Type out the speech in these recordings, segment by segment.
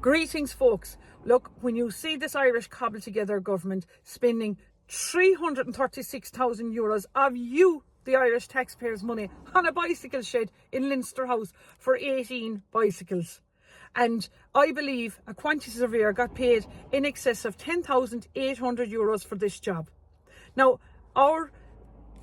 Greetings, folks. Look, when you see this Irish cobbled together government spending 336,000 euros of you, the Irish taxpayers' money, on a bicycle shed in Leinster House for 18 bicycles. And I believe a quantity surveyor got paid in excess of 10,800 euros for this job. Now, our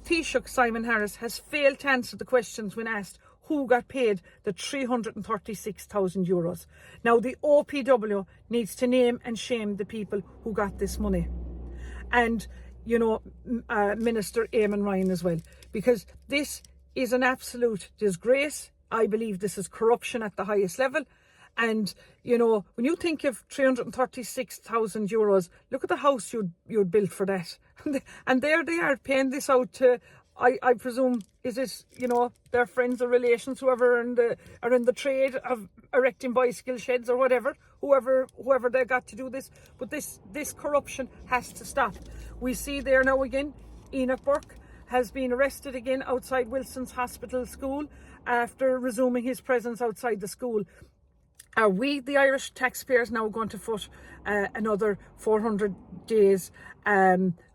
Taoiseach Simon Harris has failed to answer the questions when asked who got paid the 336,000 euros. Now, the OPW needs to name and shame the people who got this money. And, you know, Minister Eamon Ryan as well, because this is an absolute disgrace. I believe this is corruption at the highest level. And, you know, when you think of 336,000 euros, look at the house you'd built for that. And there they are paying this out to, I presume, is it, you know, their friends or relations, whoever are in the trade of erecting bicycle sheds or whatever, whoever they got to do this. But this corruption has to stop. We see there now again, Enoch Burke has been arrested again outside Wilson's Hospital School after resuming his presence outside the school. Are we, the Irish taxpayers, now going to foot another 400 days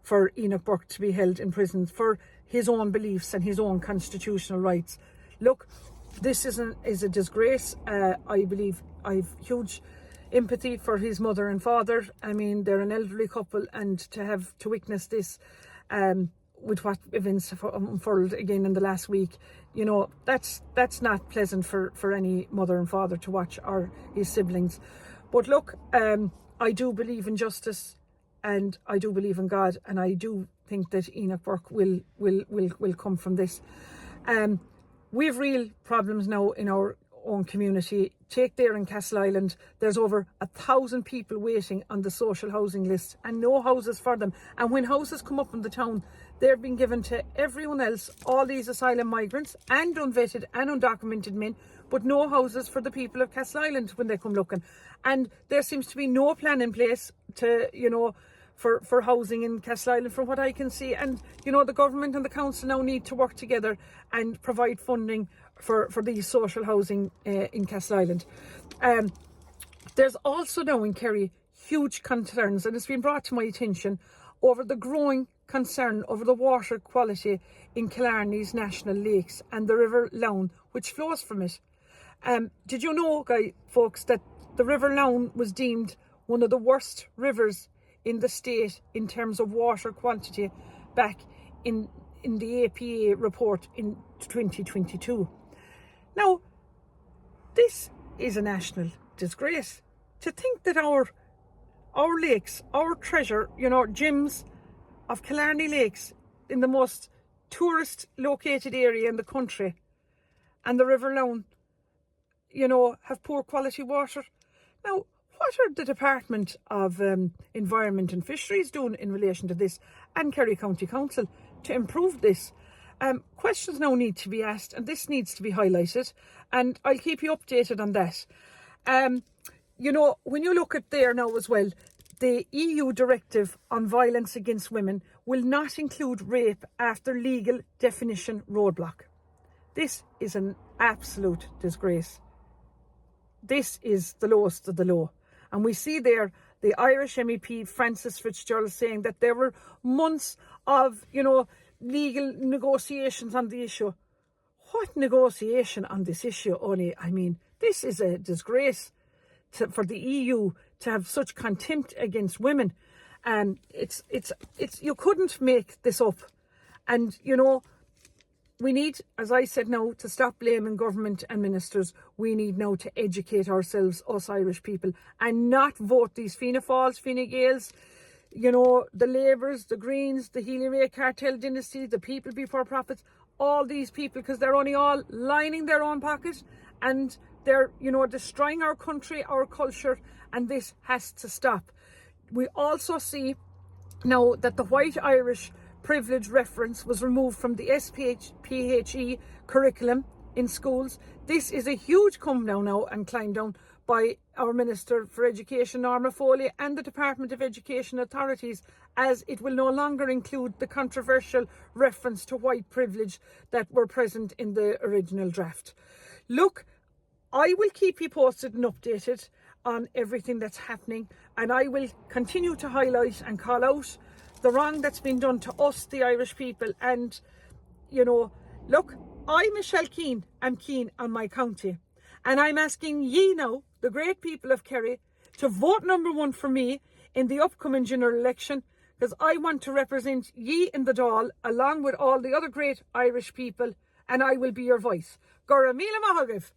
for Enoch Burke to be held in prison for his own beliefs and his own constitutional rights? Look, this is a disgrace. I believe I've huge empathy for his mother and father. I mean, they're an elderly couple, and to witness this with what events have unfolded again in the last week, you know, that's not pleasant for any mother and father to watch, or his siblings. But look, I do believe in justice, and I do believe in God, and I do think that Enoch Burke will come from this. We have real problems now in our own community. Take there in Castleisland, there's over 1,000 people waiting on the social housing list and no houses for them. And when houses come up in the town, they're being given to everyone else, all these asylum migrants and unvetted and undocumented men, but no houses for the people of Castleisland when they come looking. And there seems to be no plan in place to, you know, for housing in Castleisland from what I can see. And, you know, the government and the council now need to work together and provide funding for these social housing in Castleisland. There's also now in Kerry huge concerns, and it's been brought to my attention, over the growing concern over the water quality in Killarney's national lakes and the River Lown, which flows from it. Did you know, folks, that the River Lown was deemed one of the worst rivers in the state in terms of water quantity back in the APA report in 2022. Now, this is a national disgrace. To think that our lakes, our treasure, you know, gems of Killarney Lakes, in the most tourist located area in the country, and the River Lown, you know, have poor quality water. Now, what are the Department of Environment and Fisheries doing in relation to this, and Kerry County Council, to improve this? Questions now need to be asked, and this needs to be highlighted, and I'll keep you updated on that. You know, when you look at there now as well, the EU directive on violence against women will not include rape after legal definition roadblock. This is an absolute disgrace. This is the lowest of the low. And we see there the Irish MEP Francis Fitzgerald saying that there were months of, you know, legal negotiations on the issue. What negotiation on this issue, Oni? I mean, this is a disgrace for the EU to have such contempt against women. It's you couldn't make this up. And, you know, we need, as I said now, to stop blaming government and ministers. We need now to educate ourselves, us Irish people, and not vote these Fianna Fáils, Fine Gaels, you know, the Labours, the Greens, the Healy Rae cartel dynasty, the People Before Profits, all these people, because they're only all lining their own pocket, and they're, you know, destroying our country, our culture, and this has to stop. We also see now that the white Irish privilege reference was removed from the SPHE curriculum in schools. This is a huge come down now and climb down by our Minister for Education, Norma Foley, and the Department of Education authorities, as it will no longer include the controversial reference to white privilege that were present in the original draft. Look, I will keep you posted and updated on everything that's happening, and I will continue to highlight and call out the wrong that's been done to us, the Irish people. And, you know, look, I, Michelle Keane, am keen on my county, and I'm asking ye now, the great people of Kerry, to vote number 1 for me in the upcoming general election, because I want to represent ye in the Dáil along with all the other great Irish people, and I will be your voice. Gora Míle Maith Agaibh.